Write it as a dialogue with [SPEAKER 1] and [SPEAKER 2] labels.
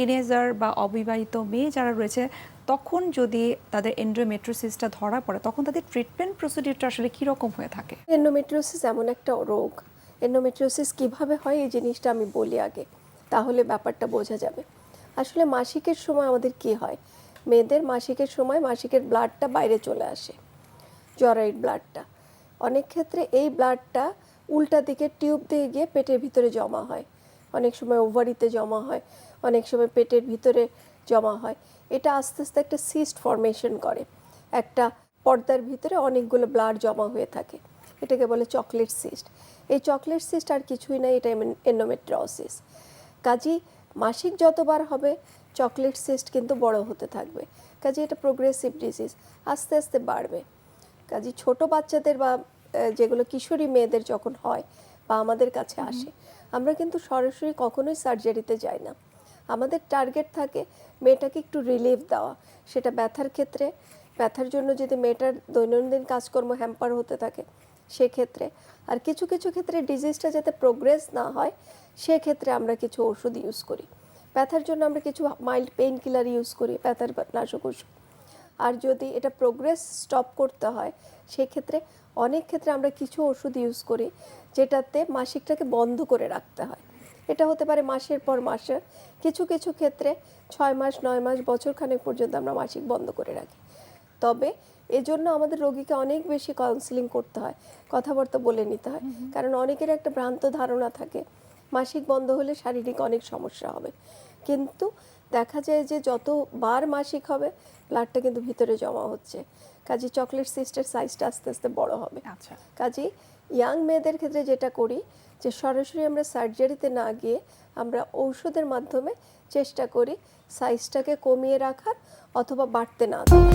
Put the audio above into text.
[SPEAKER 1] Teenager বা অবিবাহিত মেয়ে যারা রয়েছে তখন যদি তাদের এন্ডোমেট্রিওসিসটা ধরা পড়ে তখন তাদের ট্রিটমেন্ট প্রসিডিউরটা আসলে কি রকম হয়ে থাকে?
[SPEAKER 2] এন্ডোমেট্রিওসিস এমন একটা রোগ, এন্ডোমেট্রিওসিস কিভাবে হয় এই জিনিসটা আমি বলি আগে, তাহলে ব্যাপারটা বোঝা যাবে। আসলে মাসিকের সময় আমাদের কি হয়, মেয়েদের মাসিকের সময় মাসিকের ব্লাডটা বাইরে চলে আসে, জরায়ুর ব্লাডটা। অনেক ক্ষেত্রে এই ব্লাডটা উল্টা দিকে টিউব দিয়ে গিয়ে পেটের ভিতরে জমা হয়, অনেক সময় ওভারিতে জমা হয়, অনেক সময় পেটের ভিতরে জমা হয়। এটা আস্তে আস্তে একটা সিস্ট ফরমেশন করে, একটা পর্দার ভিতরে অনেকগুলো ব্লাড জমা হয়ে থাকে, এটাকে বলে চকলেট সিস্ট। এই চকলেট সিস্ট আর কিছুই নাই, এটা এন্ডোমেট্রিওসিস। কাজেই মাসিক যতবার হবে চকলেট সিস্ট কিন্তু বড় হতে থাকবে, কাজে এটা প্রোগ্রেসিভ ডিজিজ, আস্তে আস্তে বাড়বে। কাজে ছোট বাচ্চাদের বা যেগুলো কিশোরী মেয়েদের যখন হয় বা আমাদের কাছে আসে, আমরা কিন্তু সরাসরি কখনোই সার্জারিতে যাই না। আমাদের টার্গেট থাকে মেয়েটাকে একটু রিলিফ দেওয়া, সেটা ব্যথার ক্ষেত্রে, ব্যথার জন্য যদি মেয়েটার দৈনন্দিন কাজকর্ম হ্যাম্পার হতে থাকে সেক্ষেত্রে, আর কিছু কিছু ক্ষেত্রে ডিজিজটা যাতে প্রোগ্রেস না হয় সেক্ষেত্রে আমরা কিছু ওষুধ ইউজ করি। ব্যথার জন্য আমরা কিছু মাইল্ড পেইন কিলার ইউজ করি, ব্যথার নাশক ওষুধ। আর যদি এটা প্রোগ্রেস স্টপ করতে হয় সেক্ষেত্রে অনেক ক্ষেত্রে আমরা কিছু ওষুধ ইউজ করি যেটাতে মাসিকটাকে বন্ধ করে রাখতে হয়। এটা হতে পারে মাসের পর মাসে, কিছু কিছু ক্ষেত্রে 6 মাস 9 মাস বছরখানেক পর্যন্ত আমরা মাসিক বন্ধ করে রাখি। তবে এজন্য আমাদের রোগীকে অনেক বেশি কাউন্সিলিং করতে হয়, কথাবার্তা বলে নিতে হয়, কারণ অনেকের একটা ভ্রান্ত ধারণা থাকে মাসিক বন্ধ হলে শারীরিক অনেক সমস্যা হবে, কিন্তু দেখা যায় যে যতবার মাসিক হবে ব্লাডটা কিন্তু ভিতরে জমা হচ্ছে, কাজে চকলেট সিস্টের সাইজটা আস্তে আস্তে বড় হবে।
[SPEAKER 1] আচ্ছা,
[SPEAKER 2] কাজে ইয়াং মেয়েদের ক্ষেত্রে যেটা করি যে সরাসরি আমরা সার্জারিতে না গিয়ে আমরা ঔষধের মাধ্যমে চেষ্টা করি সাইজটাকে কমিয়ে রাখার অথবা বাড়তে না দেওয়ার।